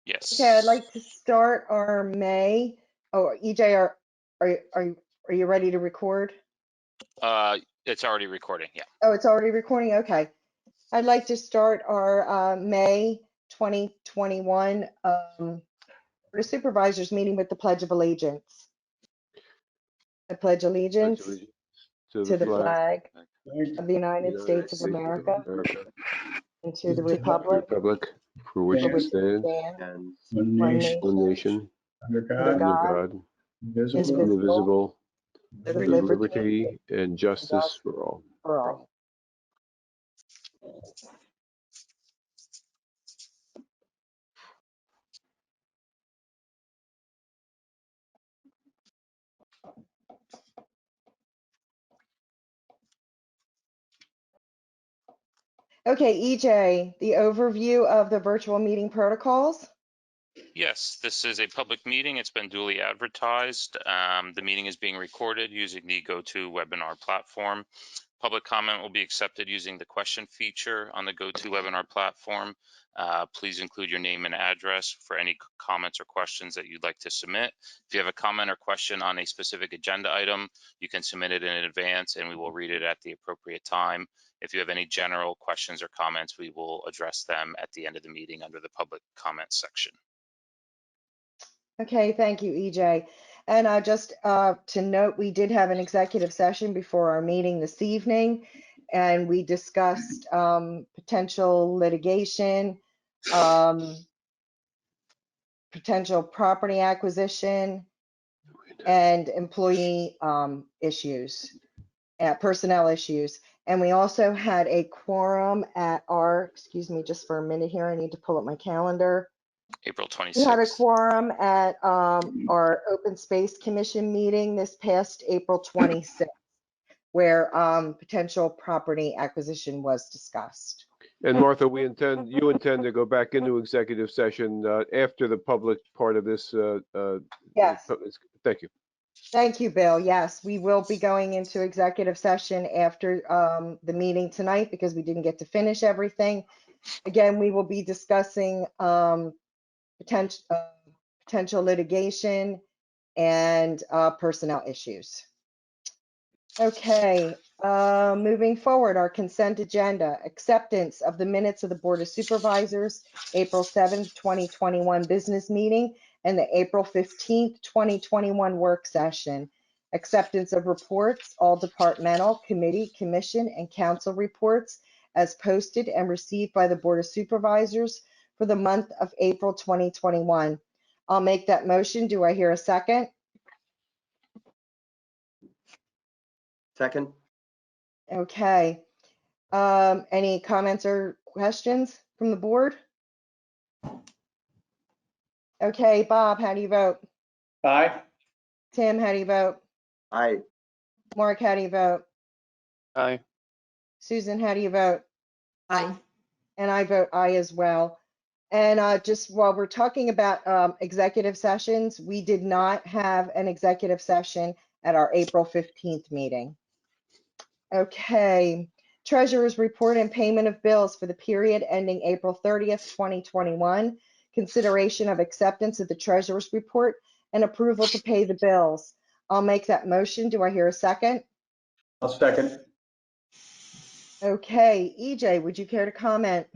Yes. Okay, I'd like to start our May. Oh, EJ, are you ready to record? It's already recording, yeah. Oh, it's already recording? Okay. I'd like to start our May 2021 Board of Supervisors meeting with the Pledge of Allegiance. I pledge allegiance to to the flag flag of the United States of America and to the republic for which for it which it stands, stands, And one one nation, nation, under under God, God, indivisible, indivisible, with with liberty and justice for all. for all. Okay, EJ, the overview of the virtual meeting protocols. Yes, this is a public meeting. It's been duly advertised. The meeting is being recorded using the GoToWebinar platform. Public comment will be accepted using the question feature on the GoToWebinar platform. Please include your name and address for any comments or questions that you'd like to submit. If you have a comment or question on a specific agenda item, you can submit it in advance and we will read it at the appropriate time. If you have any general questions or comments, we will address them at the end of the meeting under the public comments section. Okay, thank you, EJ. And just to note, we did have an executive session before our meeting this evening, and we discussed potential litigation, potential property acquisition, and employee issues, personnel issues. And we also had a quorum at our, excuse me just for a minute here, I need to pull up my calendar. April 26th. We had a quorum at our Open Space Commission meeting this past April 26th, where potential property acquisition was discussed. And Martha, you intend to go back into executive session after the public part of this. Yes. Thank you. Thank you, Bill. Yes, we will be going into executive session after the meeting tonight because we didn't get to finish everything. Again, we will be discussing potential litigation and personnel issues. Okay, moving forward, our consent agenda, acceptance of the minutes of the Board of Supervisors, April 7th, 2021 business meeting, and the April 15th, 2021 work session. Acceptance of reports, all departmental, committee, commission, and council reports as posted and received by the Board of Supervisors for the month of April 2021. I'll make that motion. Do I hear a second? second, Okay. Any comments or questions from the board? Okay, Bob, how do you vote? Aye. Tim, how do you vote? aye. Mark, how do you vote? Aye. Susan, how do you vote? Aye. And I vote aye as well. And just while we're talking about executive sessions, we did not have an executive session at our April 15th meeting. Okay, treasurer's report and payment of bills for the period ending April 30th, 2021. Consideration of acceptance of the treasurer's report and approval to pay the bills. I'll make that motion. Do I hear a second? I'll second. Okay, EJ, would you care to comment?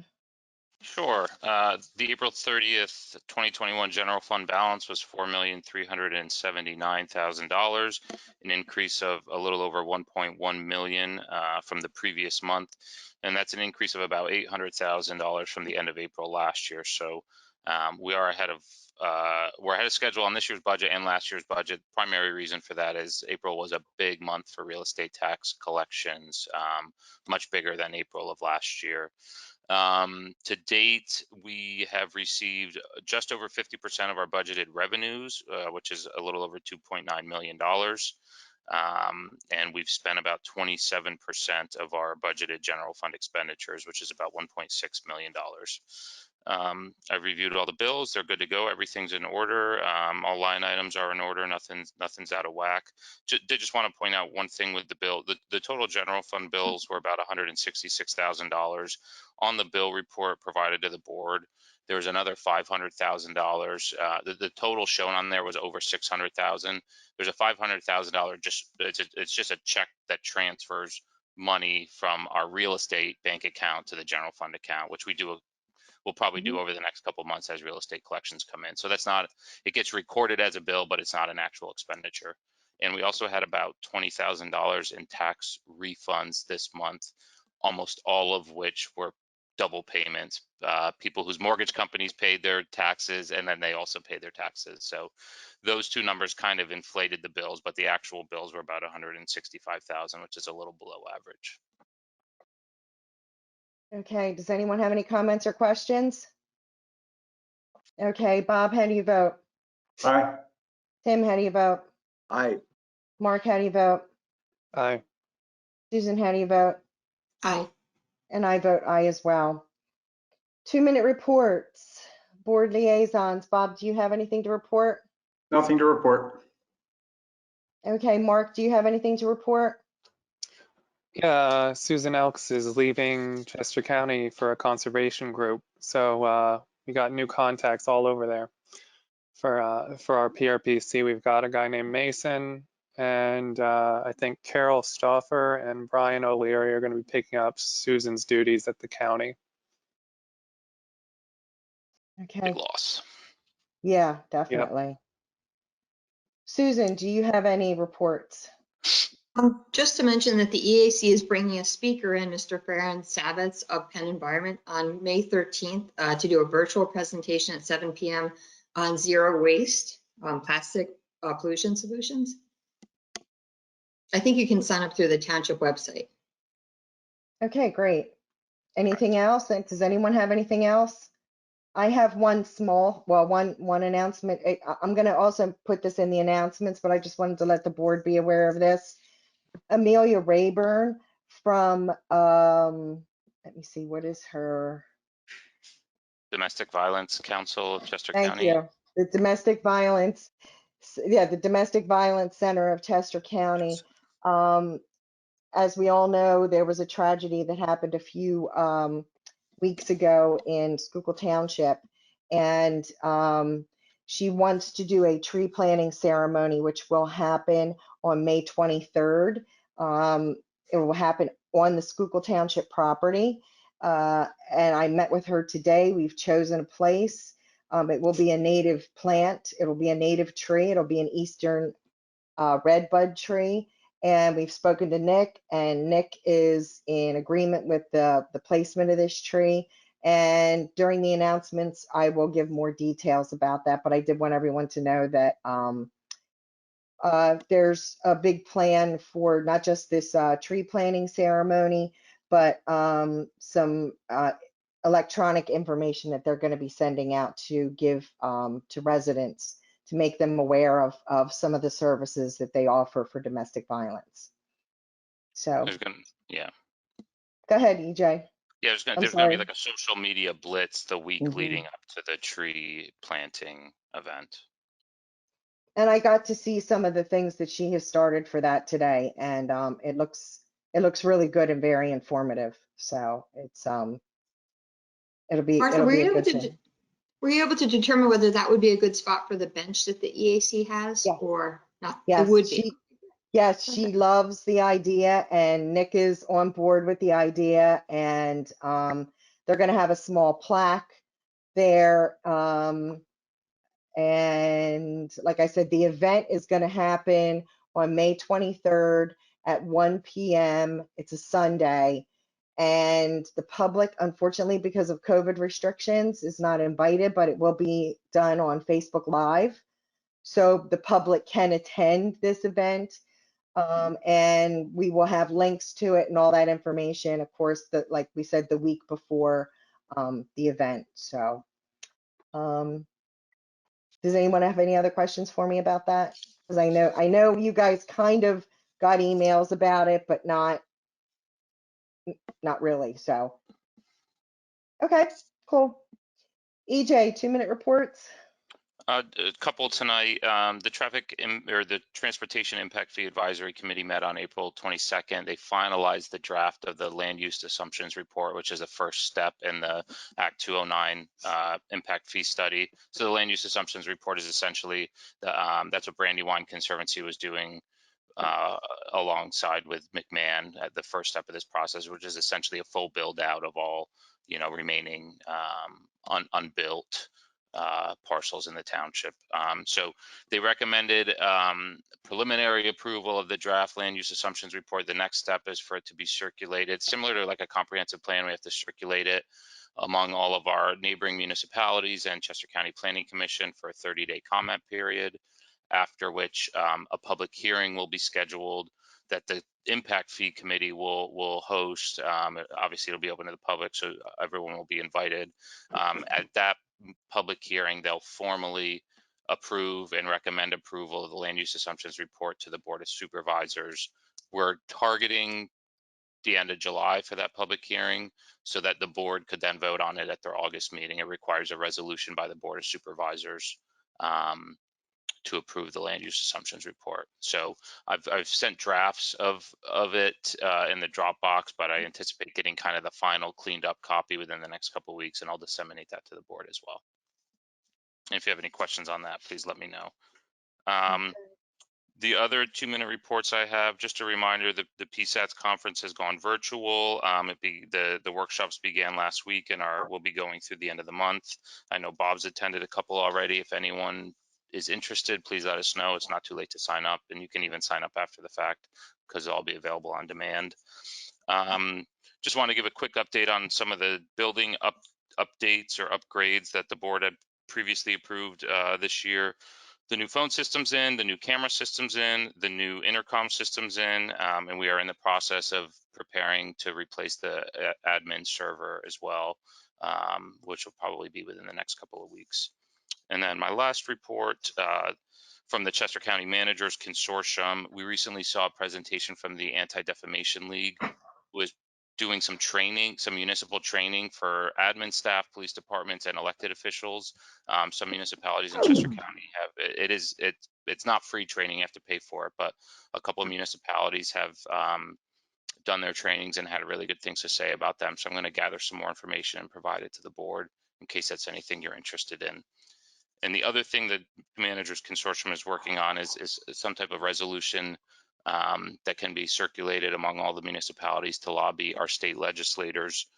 Sure. The April 30th, 2021 general fund balance was $4,379,000, an increase of a little over 1.1 million from the previous month. And that's an increase of about $800,000 from the end of April last year. So we're ahead of schedule on this year's budget and last year's budget. Primary reason for that is April was a big month for real estate tax collections, much bigger than April of last year. To date, we have received just over 50% of our budgeted revenues, which is a little over $2.9 million. And we've spent about 27% of our budgeted general fund expenditures, which is about $1.6 million. I've reviewed all the bills. They're good to go. Everything's in order. All line items are in order. Nothing's out of whack. Did just want to point out one thing with the bill. The total general fund bills were about $166,000 on the bill report provided to the board. There was another $500,000. The total shown on there was over 600,000. There's a $500,000 it's just a check that transfers money from our real estate bank account to the general fund account, which we'll probably do over the next couple of months as real estate collections come in. So that's not, it gets recorded as a bill, but it's not an actual expenditure. And we also had about $20,000 in tax refunds this month, almost all of which were double payments. People whose mortgage companies paid their taxes, and then they also paid their taxes. So those two numbers kind of inflated the bills, but the actual bills were about 165,000, which is a little below average. Okay, does anyone have any comments or questions? Okay, Bob, how do you vote? Aye. Tim, how do you vote? Aye. Mark, how do you vote? Aye. Susan, how do you vote? Aye. And I vote aye as well. 2-minute reports, board liaisons. Bob, do you have anything to report? Nothing to report. Okay, Mark, do you have anything to report? Yeah, Susan Elks is leaving Chester County for a conservation group. So we got new contacts all over there. For our PRPC, we've got a guy named Mason, and I think Carol Stauffer and Brian O'Leary are going to be picking up Susan's duties at the county. Okay, Big loss. yeah, definitely. Susan, do you have any reports? Just to mention that the EAC is bringing a speaker in, Mr. Farron Savitz of Penn Environment, on May 13th to do a virtual presentation at 7 p.m. on zero waste, plastic pollution solutions. I think you can sign up through the township website. Okay, great. Anything else? Does anyone have anything else? I have one announcement. I'm going to also put this in the announcements, but I just wanted to let the board be aware of this. Amelia Rayburn from, let me see, what is her? Domestic Violence Council of Chester Thank County. you. The Domestic Violence, the Domestic Violence Center of Chester County. As we all know, there was a tragedy that happened a few weeks ago in Schuylkill Township, and she wants to do a tree planting ceremony, which will happen on May 23rd. It will happen on the Schuylkill Township property, and I met with her today. We've chosen a place. It will be a native plant. It'll be a native tree. It'll be an eastern redbud tree. And we've spoken to Nick, and Nick is in agreement with the placement of this tree. And during the announcements, I will give more details about that, but I did want everyone to know that there's a big plan for not just this tree planting ceremony, but some electronic information that they're going to be sending out to give to residents, to make them aware of some of the services that they offer for domestic violence. So Yeah. Go ahead, EJ. Yeah, there's gonna be like a social media blitz the week leading up to the tree planting event. And I got to see some of the things that she has started for that today, and it looks really good and very informative. So it's it'll be Martha, a good thing. were you able to determine whether that would be a good spot for the bench that the EAC has, Yeah. or not? Yes, it would be. Yes, she loves the idea, and Nick is on board with the idea, and they're going to have a small plaque there. And like I said, the event is going to happen on May 23rd at 1 p.m. It's a Sunday, and the public, unfortunately, because of COVID restrictions, is not invited, but it will be done on Facebook Live. So the public can attend this event. And we will have links to it and all that information, of course, like we said, the week before the event. So does anyone have any other questions for me about that? Because I know you guys kind of got emails about it, but not really. So okay, cool. EJ, 2-minute reports. A couple tonight. The Transportation Impact Fee Advisory Committee met on April 22nd. They finalized the draft of the Land Use Assumptions Report, which is a first step in the Act 209 Impact Fee Study. So the Land Use Assumptions Report is essentially that's what Brandywine Conservancy was doing alongside with McMahon at the first step of this process, which is essentially a full build out of all remaining unbuilt parcels in the township. So they recommended preliminary approval of the draft land use assumptions report. The next step is for it to be circulated, similar to like a comprehensive plan. We have to circulate it among all of our neighboring municipalities and Chester County Planning Commission for a 30-day comment period, after which a public hearing will be scheduled that the impact fee committee will host. Obviously, it'll be open to the public, so everyone will be invited. At that public hearing, they'll formally approve and recommend approval of the land use assumptions report to the Board of Supervisors. We're targeting the end of July for that public hearing so that the board could then vote on it at their August meeting. It requires a resolution by the Board of Supervisors to approve the land use assumptions report. So I've sent drafts of it in the Dropbox, but I anticipate getting kind of the final cleaned up copy within the next couple of weeks, and I'll disseminate that to the board as well. And if you have any questions on that, please let me know. The other 2-minute reports I have, just a reminder, the PSATS conference has gone virtual. The workshops began last week and will be going through the end of the month. I know Bob's attended a couple already. If anyone is interested, please let us know. It's not too late to sign up, and you can even sign up after the fact because it'll all be available on demand. Just want to give a quick update on some of the building updates or upgrades that the board had previously approved this year. The new phone system's in, the new camera system's in, the new intercom system's in, and we are in the process of preparing to replace the admin server as well, which will probably be within the next couple of weeks. And then my last report from the Chester County Managers Consortium, we recently saw a presentation from the Anti-Defamation League, who was doing some training, some municipal training for admin staff, police departments, and elected officials. Some municipalities in Chester County have it's not free training, you have to pay for it, but a couple of municipalities have done their trainings and had really good things to say about them. So I'm going to gather some more information and provide it to the board in case that's anything you're interested in. And the other thing that the Managers Consortium is working on is some type of resolution that can be circulated among all the municipalities to lobby our state legislators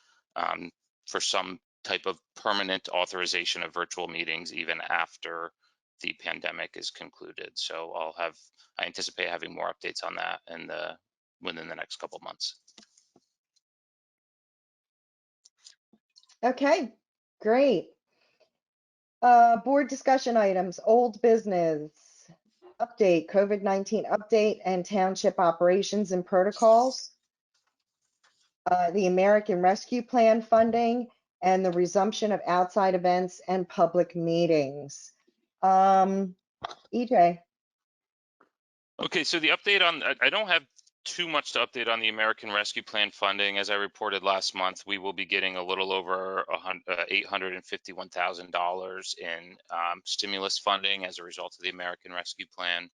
for some type of permanent authorization of virtual meetings even after the pandemic is concluded. So I anticipate having more updates on that within the next couple months. Okay, great. Board discussion items, old business, update, COVID-19 update and township operations and protocols, the American Rescue Plan funding, and the resumption of outside events and public meetings. EJ. Okay, so the update I don't have too much to update on the American Rescue Plan funding. As I reported last month, we will be getting a little over $851,000 in stimulus funding as a result of the American Rescue Plan.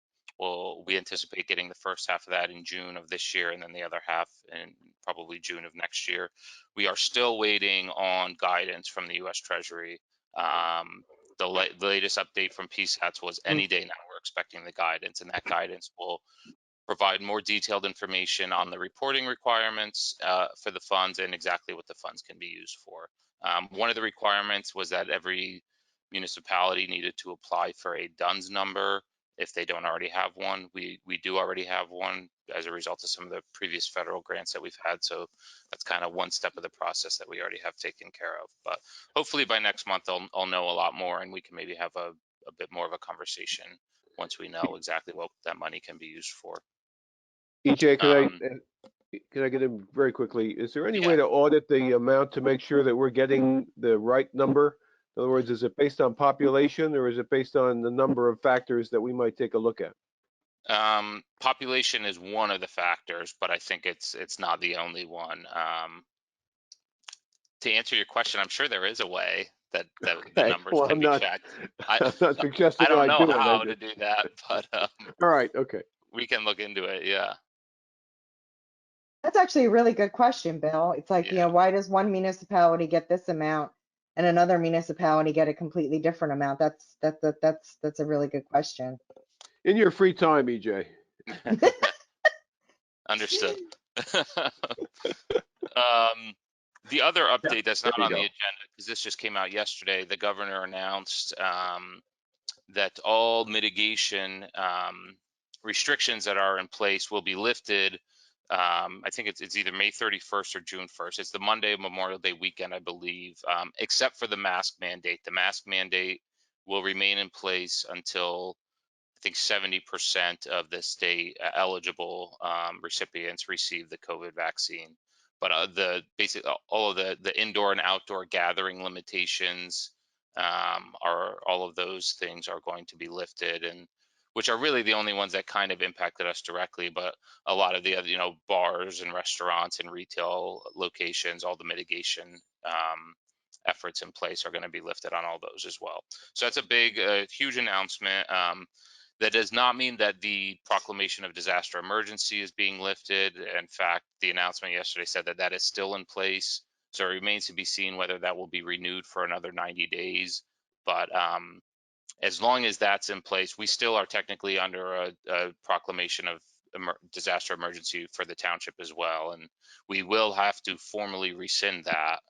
We anticipate getting the first half of that in June of this year, and then the other half in probably June of next year. We are still waiting on guidance from the U.S. Treasury. The latest update from PSATS was any day now we're expecting the guidance, and that guidance will provide more detailed information on the reporting requirements for the funds and exactly what the funds can be used for. One of the requirements was that every municipality needed to apply for a DUNS number if they don't already have one. We do already have one as a result of some of the previous federal grants that we've had. So that's kind of one step of the process that we already have taken care of. But hopefully by next month, I'll know a lot more and we can maybe have a bit more of a conversation once we know exactly what that money can be used for. EJ, can I get in very quickly? Is there any way to audit the amount to make sure that we're getting the right number? In other words, is it based on population or is it based on the number of factors that we might take a look at? Population is one of the factors, but I think it's not the only one. To answer your question, I'm sure there is a way. the Okay, numbers well, can I'm be not, checked. I'm not suggesting I don't I know do it. how to do that, but All right, okay. we can look into it. Yeah. That's actually a really good question, Bill. It's like, Yeah. why does one municipality get this amount and another municipality get a completely different amount? That's a really good question. In your free time, EJ. Understood. The other update that's There not you on the go. agenda, because this just came out yesterday, the governor announced that all mitigation restrictions that are in place will be lifted. I think it's either May 31st or June 1st. It's the Monday of Memorial Day weekend, I believe, except for the mask mandate. The mask mandate will remain in place until I think 70% of the state eligible recipients receive the COVID vaccine. But the basic all of the indoor and outdoor gathering limitations are all of those things are going to be lifted, and which are really the only ones that kind of impacted us directly. But a lot of the other, bars and restaurants and retail locations, all the mitigation efforts in place are going to be lifted on all those as well. So that's a big, huge announcement. That does not mean that the proclamation of disaster emergency is being lifted. In fact, the announcement yesterday said that that is still in place. So it remains to be seen whether that will be renewed for another 90 days. But as long as that's in place, we still are technically under a proclamation of disaster emergency for the township as well. And we will have to formally rescind that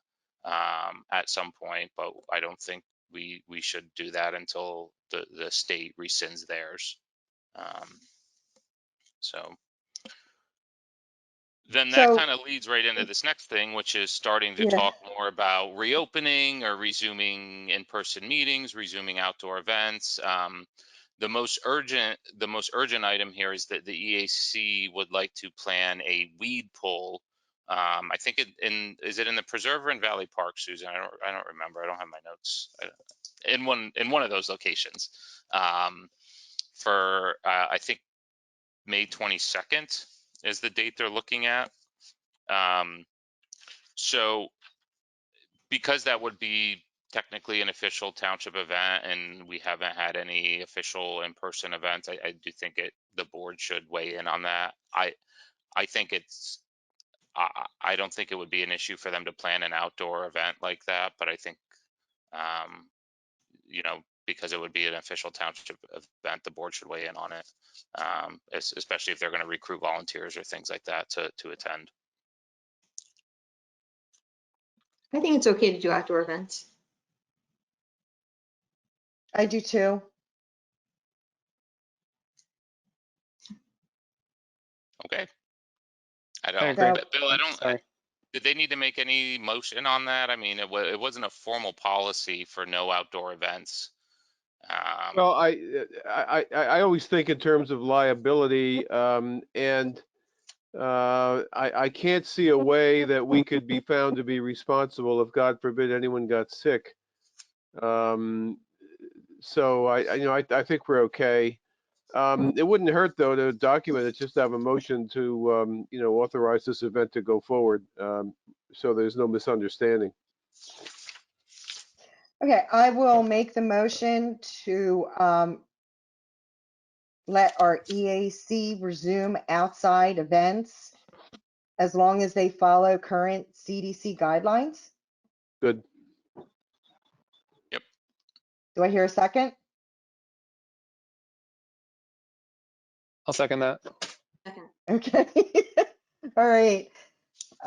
at some point, but I don't think we should do that until the state rescinds theirs. So then that So, kind of leads right into this next thing, which is starting to yeah, talk more about reopening or resuming in-person meetings, resuming outdoor events. The most urgent item here is that the EAC would like to plan a weed pull. I think is it in the Preserve or in Valley Park, Susan? I don't remember. I don't have my notes. In one of those locations. For I think May 22nd is the date they're looking at. So because that would be technically an official township event and we haven't had any official in-person events, I do think the board should weigh in on that. I think I don't think it would be an issue for them to plan an outdoor event like that, but I think because it would be an official township event, the board should weigh in on it, especially if they're going to recruit volunteers or things like that to attend. I think it's okay to do outdoor events. I do too. Okay. I I don't, agree. So, Bill, Sorry. did they need to make any motion on that? I mean, it wasn't a formal policy for no outdoor events. Well, I always think in terms of liability, and I can't see a way that we could be found to be responsible if, God forbid, anyone got sick. So I think we're okay. It wouldn't hurt though to document it, just to have a motion to authorize this event to go forward, so there's no misunderstanding. okay, I will make the motion to let our EAC resume outside events as long as they follow current CDC guidelines. Good. Yep. Do I hear a second? I'll second that. Second. Okay. All right.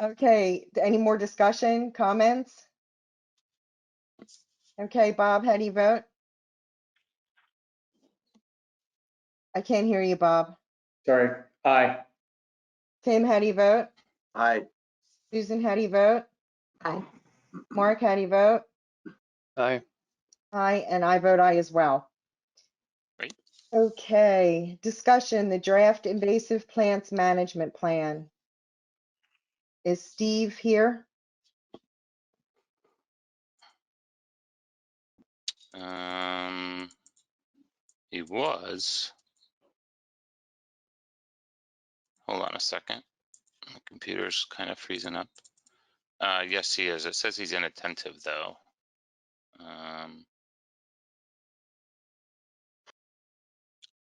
Okay. Any more discussion, comments? Okay, Bob, how do you vote? I can't hear you, Bob. Sorry. Aye. Tim, how do you vote? Aye. Susan, how do you vote? Aye. Mark, how do you vote? Aye. Aye, and I vote aye as well. Great. Okay, discussion, the draft invasive plants management plan. Is Steve here? He was. Hold on a second. My computer's kind of freezing up. Yes, he is. It says he's inattentive though.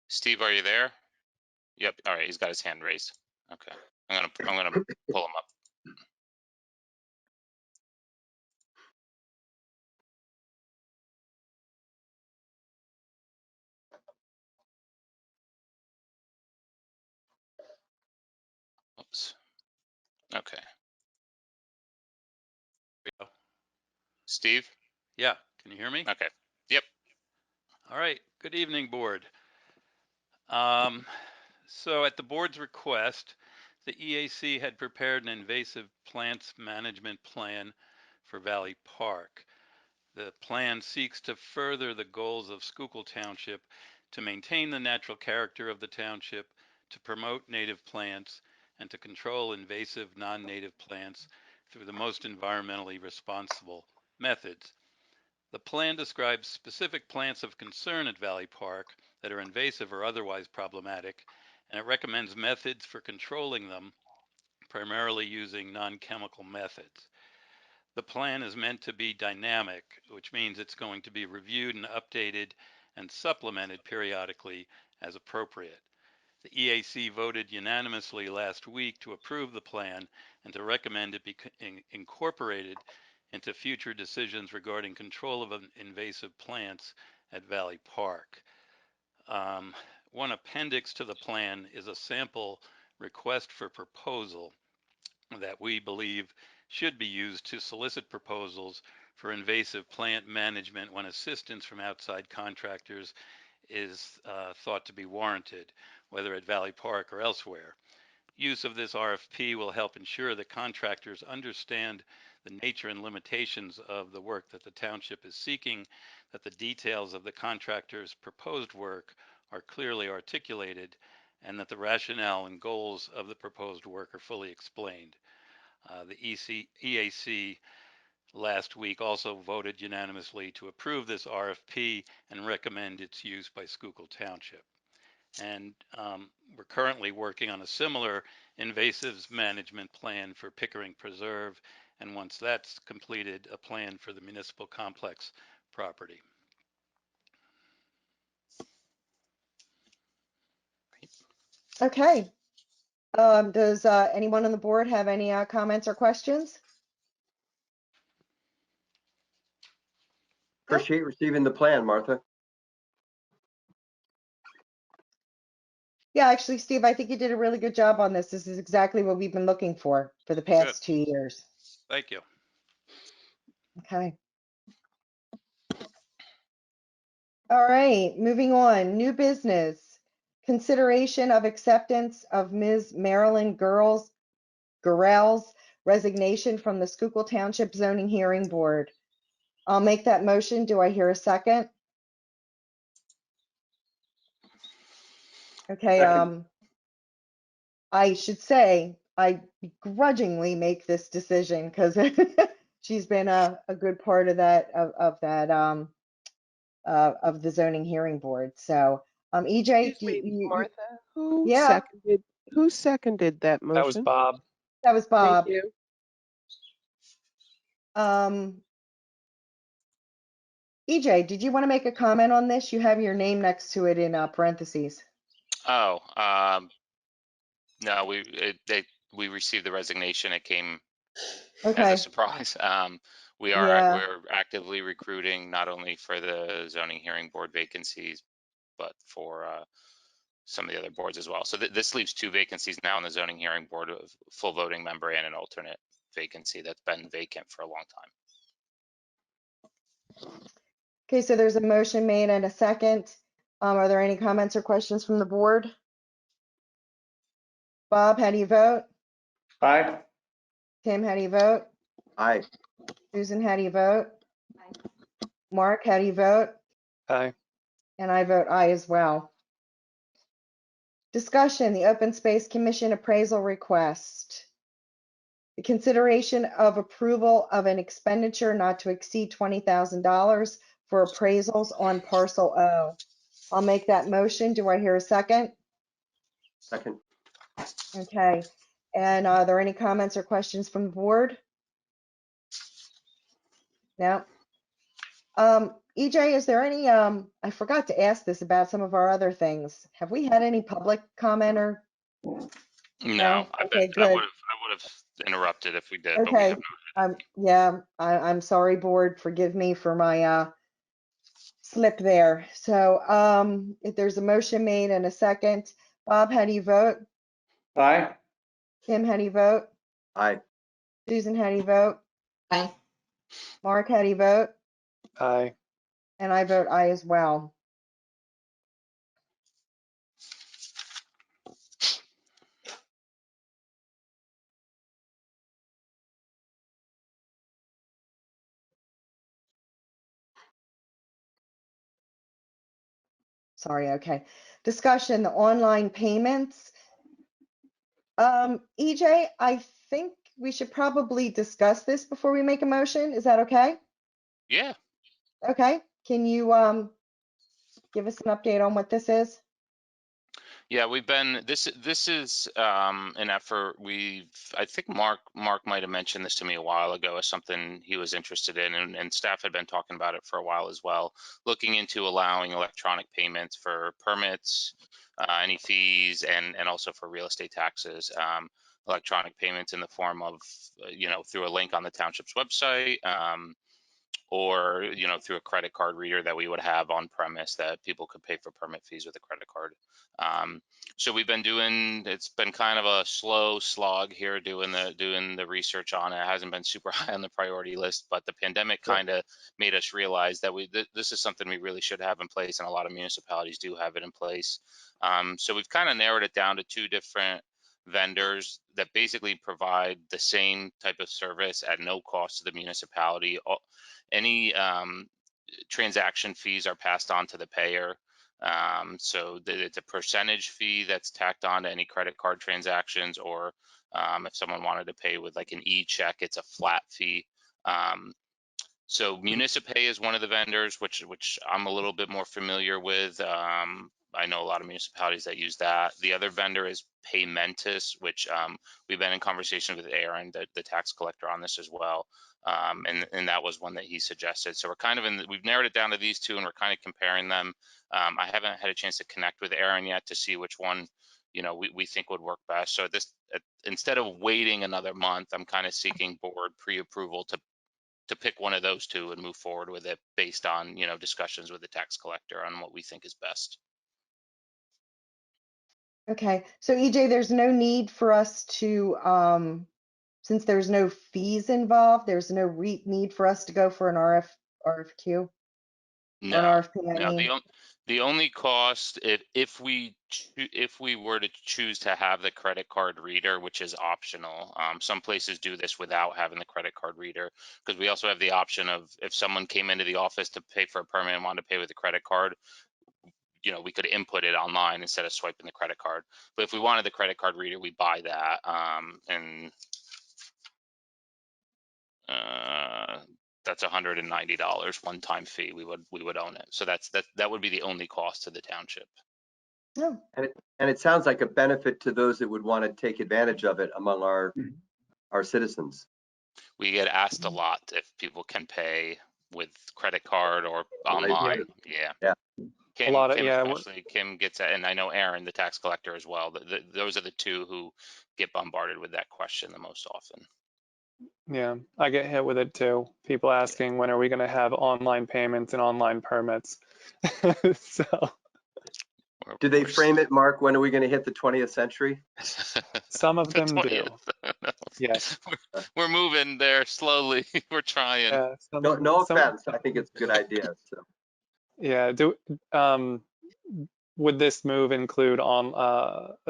Steve, are you there? Yep. All right. He's got his hand raised. Okay. I'm gonna pull him up. Oops. Okay. Steve? Yeah, can you hear me? Okay. Yep. All right, good evening, board. So at the board's request, the EAC had prepared an invasive plants management plan for Valley Park. The plan seeks to further the goals of Schuylkill Township to maintain the natural character of the township, to promote native plants, and to control invasive non-native plants through the most environmentally responsible methods. The plan describes specific plants of concern at Valley Park that are invasive or otherwise problematic, and it recommends methods for controlling them, primarily using non-chemical methods. The plan is meant to be dynamic, which means it's going to be reviewed and updated and supplemented periodically as appropriate. The EAC voted unanimously last week to approve the plan and to recommend it be incorporated into future decisions regarding control of invasive plants at Valley Park. One appendix to the plan is a sample request for proposal that we believe should be used to solicit proposals for invasive plant management when assistance from outside contractors is thought to be warranted, whether at Valley Park or elsewhere. Use of this RFP will help ensure that contractors understand the nature and limitations of the work that the township is seeking, that the details of the contractor's proposed work are clearly articulated, and that the rationale and goals of the proposed work are fully explained. The EAC last week also voted unanimously to approve this RFP and recommend its use by Schuylkill Township. And we're currently working on a similar invasives management plan for Pickering Preserve. And once that's completed, a plan for the municipal complex property. Okay. Does anyone on the board have any comments or questions? Appreciate receiving the plan, Martha. Yeah, actually, Steve, I think you did a really good job on this. This is exactly what we've been looking for the past 2 years. Thank you. Okay. All right, moving on. New business. Consideration of acceptance of Ms. Marilyn Guerrelle's resignation from the Schuylkill Township Zoning Hearing Board. I'll make that motion. Do I hear a second? Okay, Second. I should say I begrudgingly make this decision because she's been a good part of that of the zoning hearing board. So, EJ, Excuse me, Martha, yeah, who seconded that motion? That was Bob. that was Bob. Thank you. EJ, did you want to make a comment on this? You have your name next to it in parentheses. Oh, no, we received the resignation. It came as Okay. a surprise. Yeah. We're actively recruiting not only for the zoning hearing board vacancies, but for some of the other boards as well. So this leaves 2 vacancies now on the zoning hearing board, of full voting member and an alternate vacancy that's been vacant for a long time. Okay, so there's a motion made and a second. Are there any comments or questions from the board? Bob, how do you vote? Aye. Tim, how do you vote? Aye. Susan, how do you vote? Aye. Mark, how do you vote? Aye. And I vote aye as well. Discussion, the Open Space Commission appraisal request. The consideration of approval of an expenditure not to exceed $20,000 for appraisals on parcel O. I'll make that motion. Do I hear a second? Second. Okay. And are there any comments or questions from the board? No? EJ, is there any, I forgot to ask this about some of our other things. Have we had any public comment or? No, I bet Okay, good. I would have interrupted if we did, but we Okay. have not. Yeah, I'm sorry, board. Forgive me for my slip there. So if there's a motion made and a second, Bob, how do you vote? Aye. Kim, how do you vote? Aye. Susan, how do you vote? Aye. Mark, how do you vote? Aye. And I vote aye as well. Sorry, okay. Discussion, the online payments. EJ, I think we should probably discuss this before we make a motion. Is that okay? Yeah. Okay. Can you give us an update on what this is? Yeah, we've been this is an effort I think Mark might have mentioned this to me a while ago as something he was interested in, and staff had been talking about it for a while as well, looking into allowing electronic payments for permits, any fees, and also for real estate taxes, electronic payments in the form of through a link on the township's website, or through a credit card reader that we would have on premise that people could pay for permit fees with a credit card. So we've been it's been kind of a slow slog here doing the research on it. It hasn't been super high on the priority list, but the pandemic kind of made us realize that this is something we really should have in place, and a lot of municipalities do have it in place. So we've kind of narrowed it down to two different vendors that basically provide the same type of service at no cost to the municipality. Any transaction fees are passed on to the payer. So it's a percentage fee that's tacked on to any credit card transactions, or if someone wanted to pay with like an e-check, it's a flat fee. So Municipay is one of the vendors, which I'm a little bit more familiar with. I know a lot of municipalities that use that. The other vendor is Paymentus, which we've been in conversation with Aaron, the tax collector, on this as well. And that was one that he suggested. So we're kind of we've narrowed it down to these two, and we're kind of comparing them. I haven't had a chance to connect with Aaron yet to see which one we think would work best. So instead of waiting another month, I'm kind of seeking board pre-approval to pick one of those two and move forward with it based on discussions with the tax collector on what we think is best. Okay. So EJ, there's no need for us to, since there's no fees involved, there's no need for us to go for an RFQ? Or an No, RFP, I no. mean. The only cost if we were to choose to have the credit card reader, which is optional. Some places do this without having the credit card reader, because we also have the option of, if someone came into the office to pay for a permit and wanted to pay with a credit card, we could input it online instead of swiping the credit card. But if we wanted the credit card reader, we buy that, and that's $190 one-time fee. We would own it. So that would be the only cost to the township. No. And it sounds like a benefit to those that would want to take advantage of it among our citizens. We get asked a lot if people can pay with credit card or online. Yeah. Kim, A lot of, Kim yeah, especially. Kim gets that, and I know Aaron, the tax collector, as well. Those are the two who get bombarded with that question the most often. yeah, I get hit with it too. People asking, when are we going to have online payments and online permits? So Do they frame it, Mark? When are we going to hit the 20th century? some of them do. No. Yes. We're moving there slowly. We're trying. No offense. I think it's a good idea. So. Yeah. Would this move include on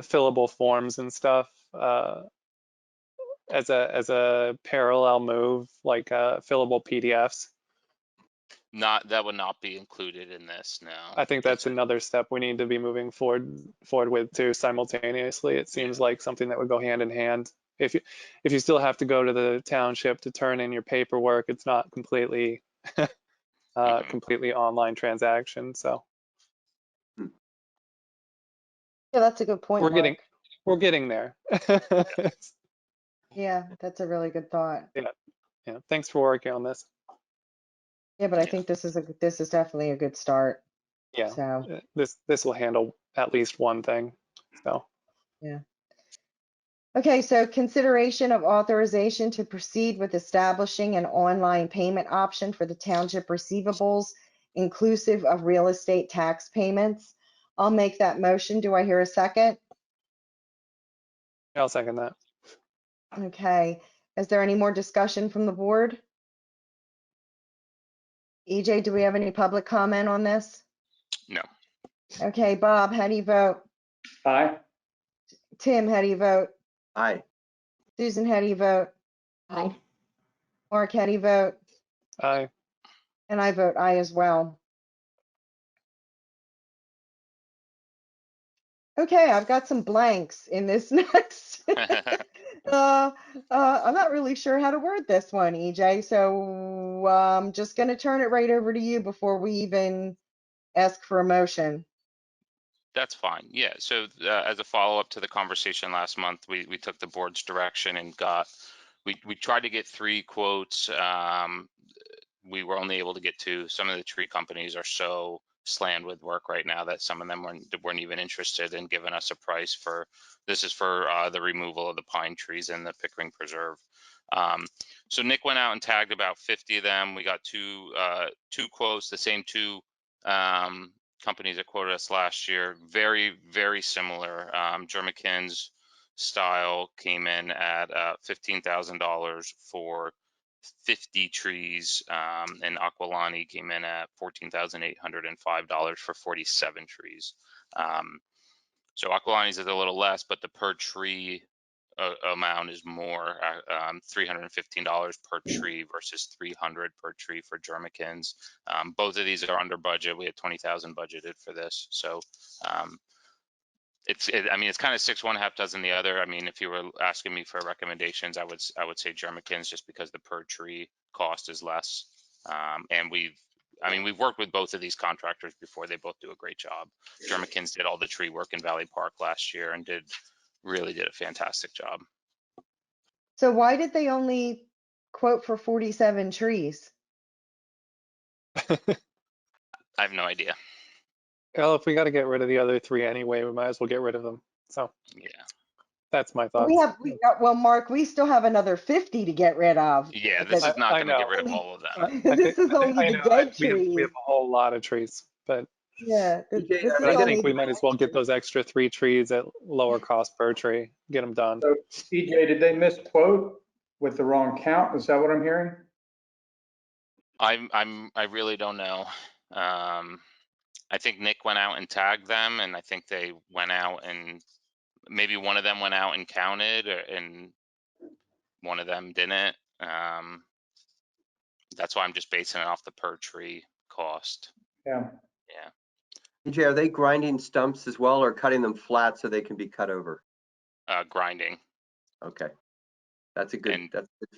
fillable forms and stuff as a parallel move, like fillable PDFs? That would not be included in this. No. I think that's another step we need to be moving forward with too, simultaneously. It seems like something that would go hand in hand. If you still have to go to the township to turn in your paperwork, it's not completely completely online transaction. So Yeah, that's a good point. We're getting there. Yeah, that's a really good thought. Yeah. Thanks for working on this. Yeah, but I Yeah. think this is definitely a good start. Yeah, So, this will handle at least one thing. So yeah. Okay, so consideration of authorization to proceed with establishing an online payment option for the township receivables, inclusive of real estate tax payments. I'll make that motion. Do I hear a second? I'll second that. Okay, is there any more discussion from the board? EJ, do we have any public comment on this? No. Okay, Bob, how do you vote? Aye. Tim, how do you vote? Aye. Susan, how do you vote? Aye. Mark, how do you vote? Aye. And I vote aye as well. Okay, I've got some blanks in this next. I'm not really sure how to word this one, EJ, so I'm just going to turn it right over to you before we even ask for a motion. That's fine. Yeah. So as a follow-up to the conversation last month, we took the board's direction and we tried to get 3 quotes. We were only able to get 2. Some of the tree companies are so slammed with work right now that some of them weren't even interested in giving us a price for, this is for the removal of the pine trees in the Pickering Preserve. So Nick went out and tagged about 50 of them. We got two quotes, the same 2 companies that quoted us last year, very, very similar. Jermikin's style came in at $15,000 for 50 trees, and Aqualani came in at $14,805 for 47 trees. So Aqualani's is a little less, but the per tree amount is more, $315 per tree versus $300 per tree for Jermikins. Both of these are under budget. We had 20,000 budgeted for this. So I mean, it's kind of 6 one, half dozen the other. I mean, if you were asking me for recommendations, I would say Jermikins just because the per tree cost is less. And we've worked with both of these contractors before. They both do a great job. Jermikins did all the tree work in Valley Park last year and really did a fantastic job. So why did they only quote for 47 trees? I have no idea. Well, if we got to get rid of the other 3 anyway, we might as well get rid of them. So Yeah. that's my thoughts. Well, Mark, we still have another 50 to get rid of. Yeah, this is not going to get rid of all of them. This is only the dead we trees. have a whole lot of trees, but Yeah, this EJ, is but I only think we might as well get those extra 3 trees at lower cost per tree, get them done. So EJ, did they misquote with the wrong count? Is that what I'm hearing? I really don't know. I think Nick went out and tagged them, and I think they went out and maybe one of them went out and counted, and one of them didn't. That's why I'm just basing it off the per tree cost. Yeah. Yeah. EJ, are they grinding stumps as well or cutting them flat so they can be cut over? Grinding. Okay. That's a good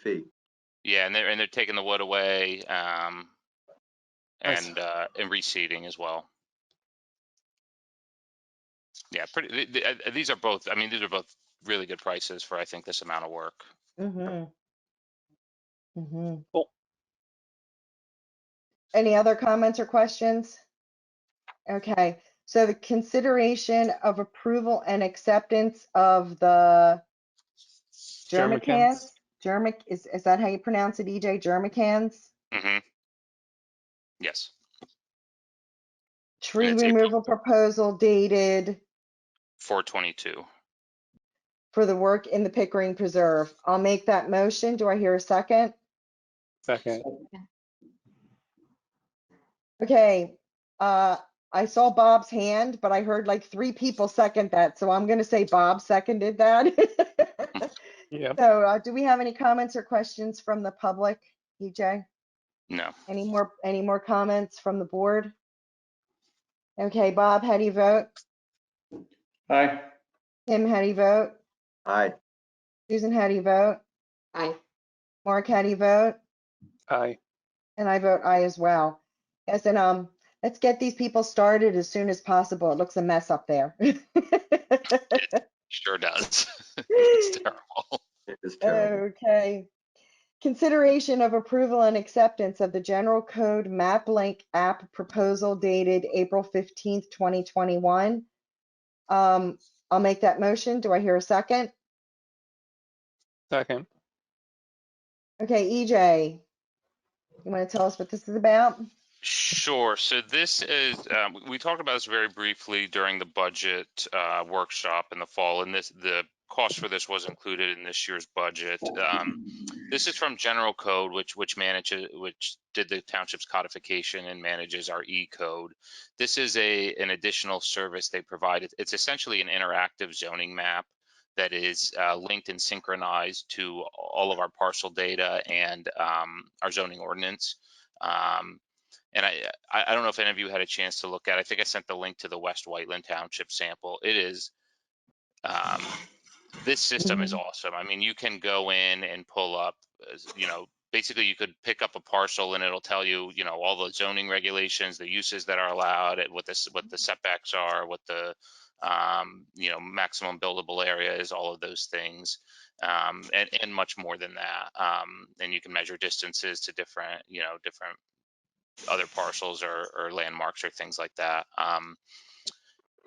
fee. Yeah, and they're taking the wood away, Nice. and reseeding as well. Yeah, these are both, these are both really good prices for, I think, this amount of work. Cool. Any other comments or questions? Okay, so the consideration of approval and acceptance of the Jermicans. Is that how you pronounce it, EJ? Jermicans? Mm-hmm. Yes. Tree it's removal proposal dated 4/22. for the work in the Pickering Preserve. I'll make that motion. Do I hear a second? Second. Okay, I saw Bob's hand, but I heard like 3 people second that, so I'm gonna say Bob seconded that. Yep. So, do we have any comments or questions from the public, EJ? No. Any more comments from the board? Okay, Bob, how do you vote? Aye. Tim, how do you vote? Aye. Susan, how do you vote? Aye. Mark, how do you vote? Aye. And I vote aye as well. Yes, and let's get these people started as soon as possible. It looks a mess up there. Sure does. It's terrible. It is terrible. Okay. Consideration of approval and acceptance of the General Code Map Link app proposal dated April 15th, 2021. I'll make that motion. Do I hear a second? Second. Okay, EJ, you want to tell us what this is about? Sure. So this is, we talked about this very briefly during the budget workshop in the fall, and the cost for this was included in this year's budget. This is from General Code, which did the township's codification and manages our E-code. This is an additional service they provide. It's essentially an interactive zoning map that is linked and synchronized to all of our parcel data and our zoning ordinance. And I don't know if any of you had a chance to look at it. I think I sent the link to the West Whiteland Township sample. It is, this system is awesome. I mean, you can go in and pull up, basically you could pick up a parcel and it'll tell you, all the zoning regulations, the uses that are allowed, what the setbacks are, what the, maximum buildable area is, all of those things, and much more than that. And you can measure distances to different other parcels or landmarks or things like that.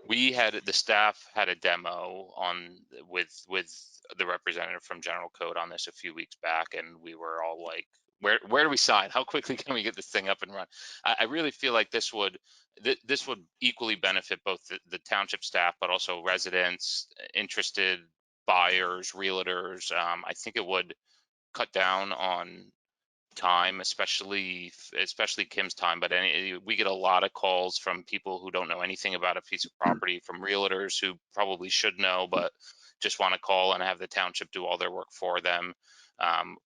The staff had a demo with the representative from General Code on this a few weeks back, and we were all like, where do we sign? How quickly can we get this thing up and run? I really feel like this would equally benefit both the township staff, but also residents, interested buyers, realtors. I think it would cut down on time, especially Kim's time, but we get a lot of calls from people who don't know anything about a piece of property, from realtors who probably should know but just want to call and have the township do all their work for them.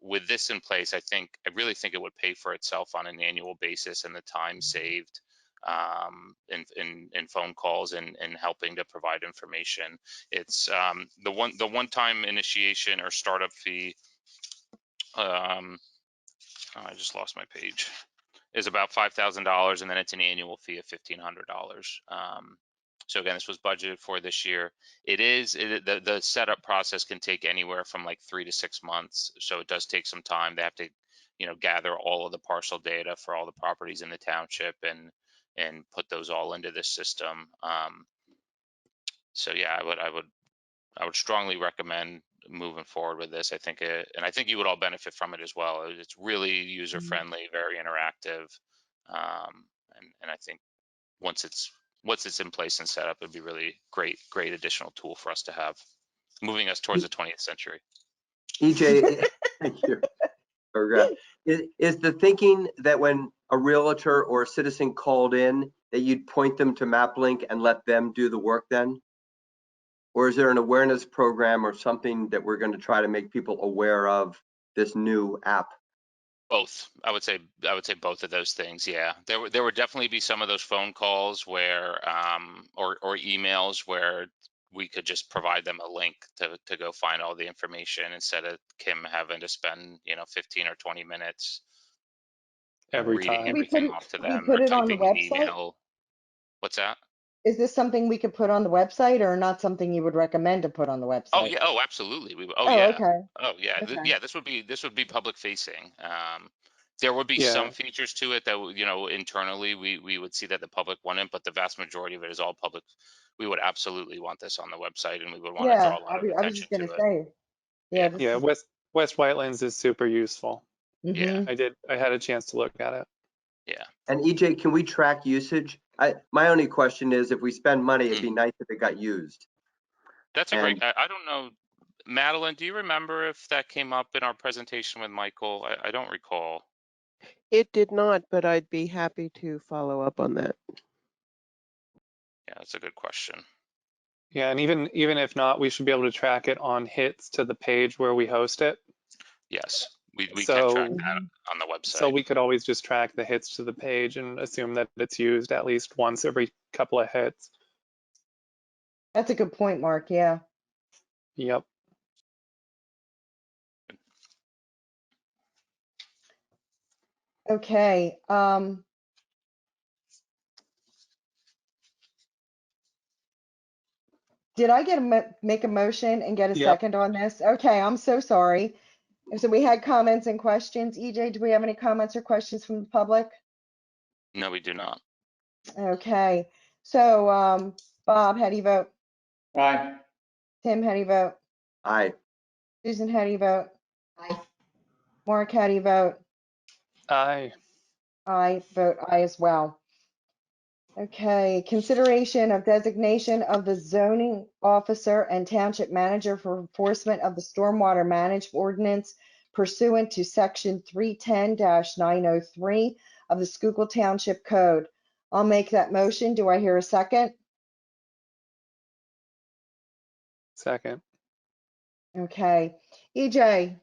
With this in place, I really think it would pay for itself on an annual basis, and the time saved in phone calls and helping to provide information. It's the one-time initiation or startup fee. I just lost my page, is about $5,000, and then it's an annual fee of $1,500. So again, this was budgeted for this year. The setup process can take anywhere from like 3 to 6 months. So it does take some time. They have to, gather all of the parcel data for all the properties in the township and put those all into this system. So yeah, I would strongly recommend moving forward with this. I think you would all benefit from it as well. It's really user friendly, very interactive, and I think once it's in place and set up, it'd be really great additional tool for us to have, moving us towards the 20th century. EJ, thank you. Is the thinking that when a realtor or a citizen called in, that you'd point them to MapLink and let them do the work then? Or is there an awareness program or something that we're going to try to make people aware of this new app? Both. I would say both of those things. Yeah, there would definitely be some of those phone calls where or emails where we could just provide them a link to go find all the information instead of Kim having to spend 15 or 20 minutes Every reading time. everything off to Can we them put or it on the typing an website? email. What's that? Is this something we could put on the website, or not something you would recommend to put on the website? Oh yeah. Oh, absolutely. Oh, Yeah. okay. Oh yeah. Okay. Yeah. This would be public facing. There would be Yeah. some features to it that internally we would see that the public wanted, but the vast majority of it is all public. We would absolutely want this on the website, and we would want to Yeah, draw a lot of I was attention just to gonna it. say, Yeah. this Yeah, is, West Whitelands is super useful. Yeah. I had a chance to look at it. Yeah. And EJ, can we track usage? My only question is, if we spend money, it'd be nice if it got used. That's a great. I don't know, Madeline. Do you remember if that came up in our presentation with Michael? I don't recall. It did not, but I'd be happy to follow up on that. Yeah, that's a good question. Yeah, and even if not, we should be able to track it on hits to the page where we host it. Yes, we can So- track that on the website. So we could always just track the hits to the page and assume that it's used at least once every couple of hits. that's a good point, Mark, yeah. Yep. Okay, did I make a motion and get a Yep. second on this? Okay, I'm so sorry. So we had comments and questions. EJ, do we have any comments or questions from the public? No, we do not. Okay, so Bob, how do you vote? Aye. Tim, how do you vote? Aye. Susan, how do you vote? Aye. Mark, how do you vote? Aye. I vote aye as well. Okay, consideration of designation of the zoning officer and township manager for enforcement of the stormwater management ordinance pursuant to section 310-903 of the Schuylkill Township Code. I'll make that motion. Do I hear a second? Second. Okay, EJ,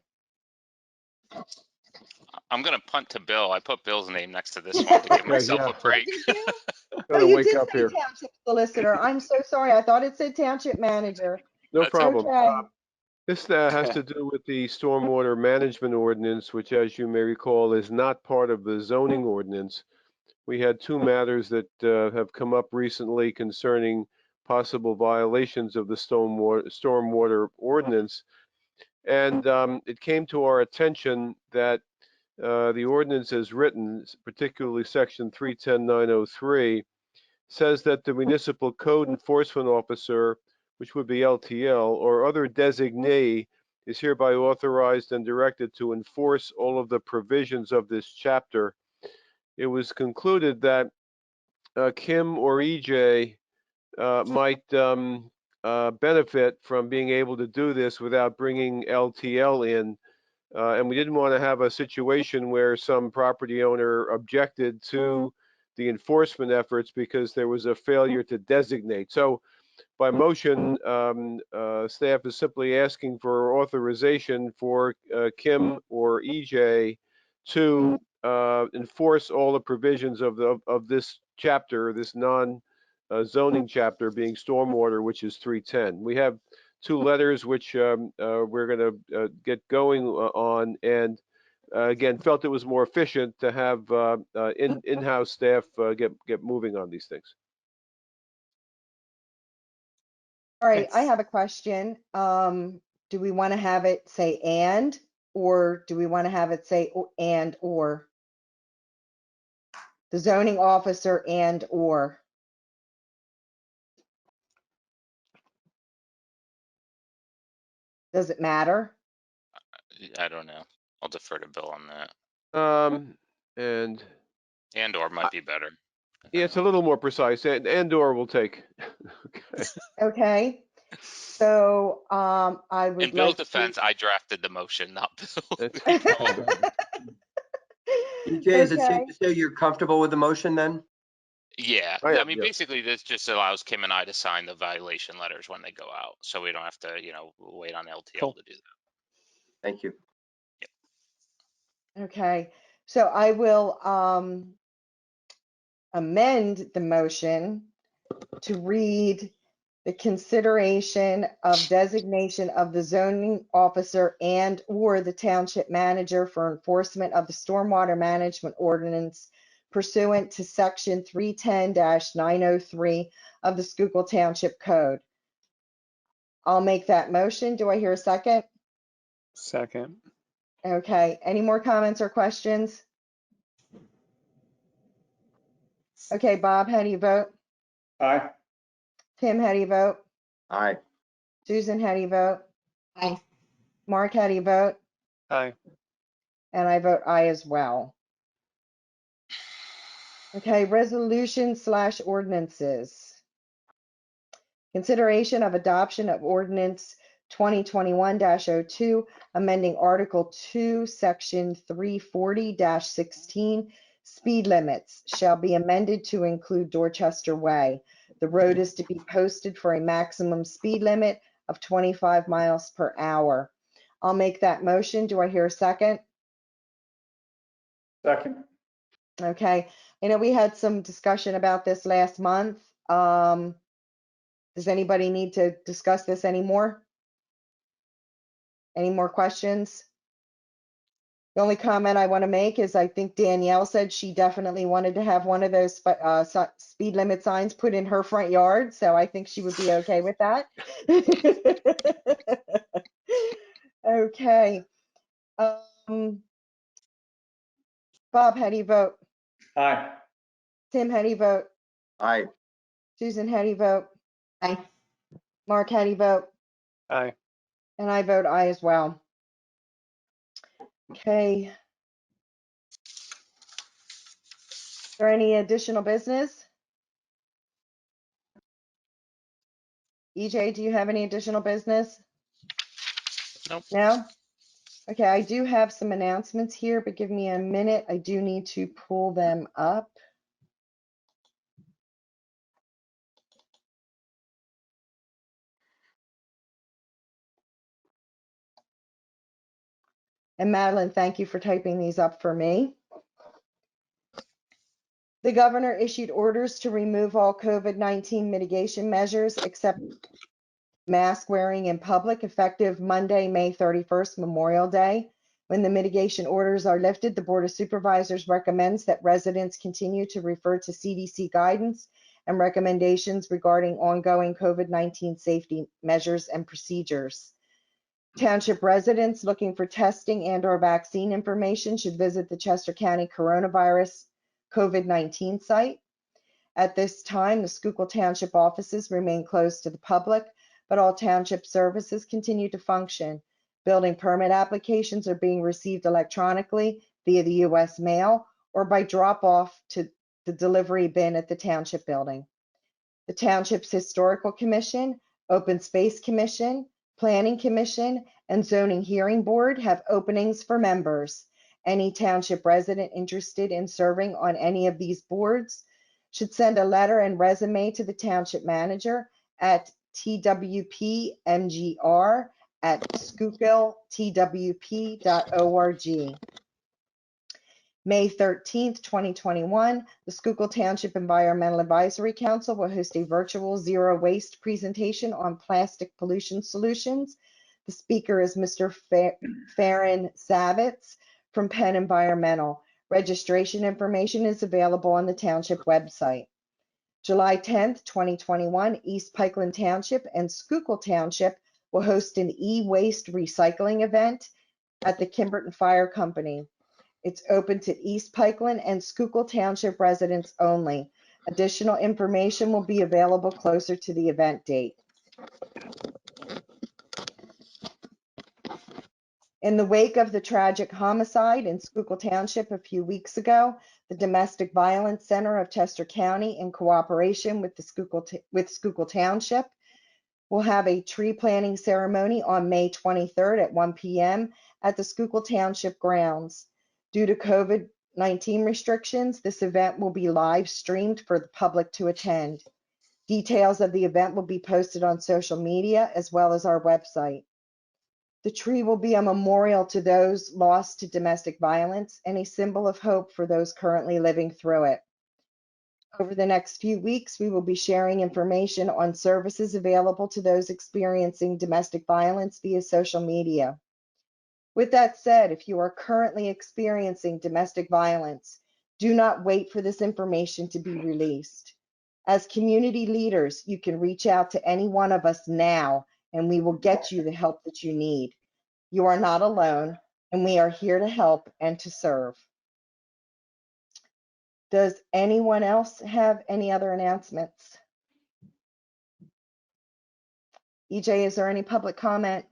I'm gonna punt to Bill. I put Bill's name next to this one to give Okay, myself yeah. a break. did you? Oh, Gotta you wake did up say here. township solicitor. I'm so sorry. I thought it said township manager. No That's okay. problem. Okay, This has to do with the stormwater management ordinance, which, as you may recall, is not part of the zoning ordinance. We had two matters that have come up recently concerning possible violations of the stormwater ordinance. And it came to our attention that the ordinance as written, particularly section 310-903, says that the municipal code enforcement officer, which would be LTL, or other designee is hereby authorized and directed to enforce all of the provisions of this chapter. It was concluded that Kim or EJ might benefit from being able to do this without bringing LTL in. And we didn't want to have a situation where some property owner objected to the enforcement efforts because there was a failure to designate. So by motion, staff is simply asking for authorization for Kim or EJ to enforce all the provisions of this chapter, this non-zoning chapter being stormwater, which is 310. We have two letters which we're going to get going on, and again, felt it was more efficient to have in-house staff get moving on these things. all right, I have a question. Do we want to have it say and, or do we want to have it say and or? The zoning officer and or? Does it matter? I don't know. I'll defer to Bill on that. And Or might be better. yeah, it's a little more precise, and or will take. Okay. Okay, so I would In Bill's like defense, I drafted the motion, not Bill. That's to. EJ, is it safe Okay, to say you're comfortable with the motion then? Yeah, I I am, mean, yeah. basically, this just allows Kim and I to sign the violation letters when they go out, so we don't have to, wait on LTL Cool. to do that. Thank you. okay, so I will amend the motion to read the consideration of designation of the zoning officer and or the township manager for enforcement of the stormwater management ordinance pursuant to section 310-903 of the Schuylkill Township Code. I'll make that motion. Do I hear a second? Second. Okay, any more comments or questions? Okay, Bob, how do you vote? Aye. Tim, how do you vote? Aye. Susan, how do you vote? Aye. Mark, how do you vote? Aye. And I vote aye as well. Okay, resolution/ordinances. Consideration of adoption of ordinance 2021-02, amending Article 2, Section 340-16, speed limits shall be amended to include Dorchester Way. The road is to be posted for a maximum speed limit of 25 miles per hour. I'll make that motion. Do I hear a second? Second. Okay, I know we had some discussion about this last month. Does anybody need to discuss this anymore? Any more questions? The only comment I want to make is I think Danielle said she definitely wanted to have one of those speed limit signs put in her front yard, so I think she would be okay with that. Okay, Um, Bob, how do you vote? Aye. Tim, how do you vote? Aye. Susan, how do you vote? Aye. Mark, how do you vote? Aye. And I vote aye as well. Okay. Is there any additional business? EJ, do you have any additional business? Nope. No? Okay, I do have some announcements here, but give me a minute. I do need to pull them up. And Madeline, thank you for typing these up for me. The governor issued orders to remove all COVID-19 mitigation measures except mask wearing in public effective Monday, May 31st, Memorial Day. When the mitigation orders are lifted, the Board of Supervisors recommends that residents continue to refer to CDC guidance and recommendations regarding ongoing COVID-19 safety measures and procedures. Township residents looking for testing and/or vaccine information should visit the Chester County Coronavirus COVID-19 site. At this time, the Schuylkill Township offices remain closed to the public, but all township services continue to function. Building permit applications are being received electronically via the U.S. mail or by drop-off to the delivery bin at the township building. The Township's Historical Commission, Open Space Commission, Planning Commission, and Zoning Hearing Board have openings for members. Any township resident interested in serving on any of these boards should send a letter and resume to the township manager at twpmgr@schuylkilltwp.org. May 13th, 2021, the Schuylkill Township Environmental Advisory Council will host a virtual zero waste presentation on plastic pollution solutions. The speaker is Mr. Farron Savitz from Penn Environmental. Registration information is available on the township website. July 10th, 2021, East Pikeland Township and Schuylkill Township will host an e-waste recycling event at the Kimberton Fire Company. It's open to East Pikeland and Schuylkill Township residents only. Additional information will be available closer to the event date. In the wake of the tragic homicide in Schuylkill Township a few weeks ago, the Domestic Violence Center of Chester County, in cooperation with Schuylkill Township, will have a tree planting ceremony on May 23rd at 1 p.m. at the Schuylkill Township grounds. Due to COVID-19 restrictions, this event will be live streamed for the public to attend. Details of the event will be posted on social media as well as our website. The tree will be a memorial to those lost to domestic violence and a symbol of hope for those currently living through it. Over the next few weeks, we will be sharing information on services available to those experiencing domestic violence via social media. With that said, if you are currently experiencing domestic violence, do not wait for this information to be released. As community leaders, you can reach out to any one of us now, and we will get you the help that you need. You are not alone, and we are here to help and to serve. Does anyone else have any other announcements? EJ, is there any public comment?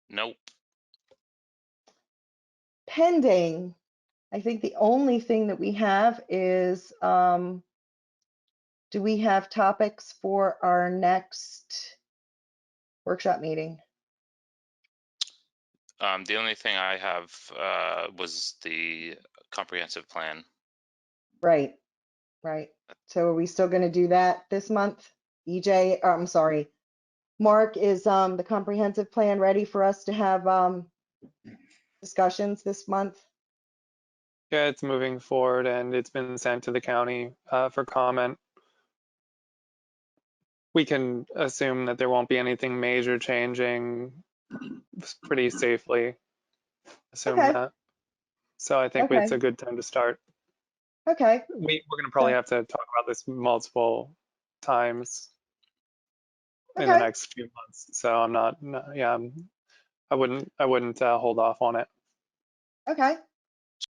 Nope. Pending. I think the only thing that we have is, do we have topics for our next workshop meeting? The only thing I have was the comprehensive plan. Right, right. So are we still going to do that this month? EJ, I'm sorry. Mark, is the comprehensive plan ready for us to have discussions this month? Yeah, it's moving forward and it's been sent to the county for comment. We can assume that there won't be anything major changing pretty safely. Assume Okay. that. So I think Okay. it's a good time to start. Okay. We're going to probably have to talk about this multiple times in the Okay. next few months. So I'm not yeah, I wouldn't hold off on it. Okay,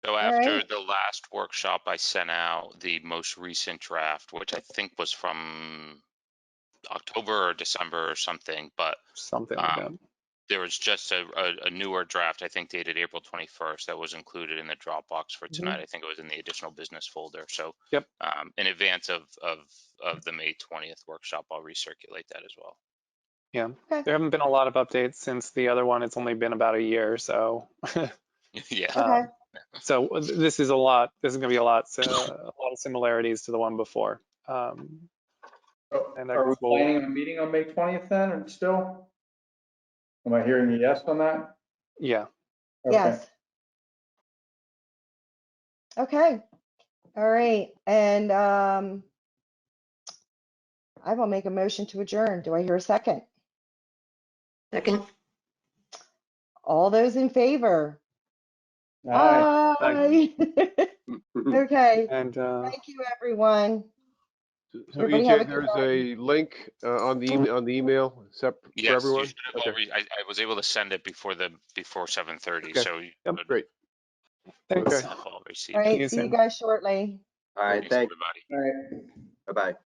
So after right. the last workshop, I sent out the most recent draft, which I think was from October or December or something, but Something like that. there was just a newer draft, I think dated April 21st, that was included in the Dropbox for tonight. I think it was in the additional business folder. So Yep. in advance of the May 20th workshop, I'll recirculate that as well. Yeah. Okay. There haven't been a lot of updates since the other one. It's only been about a year, so. Yeah. Okay. So this is a lot. This is going to be a lot of similarities to the one before. And I Are we guess we'll. planning on a meeting on May 20th then, or still? Am I hearing a yes on that? Yeah. Okay. Yes. Okay. All right. And I will make a motion to adjourn. Do I hear a second? Second. All those in favor? Aye. Aye. Okay. And Thank you, everyone. So Everybody have a EJ, good there's a link on the email for Yes, you everyone? should have Okay. already, I was able to send it before 7:30, Okay. so you Yep, should great. thanks. Okay. have all All received right. it. See you See you soon. guys shortly. All right, Thanks, thanks. everybody. All right. Bye-bye.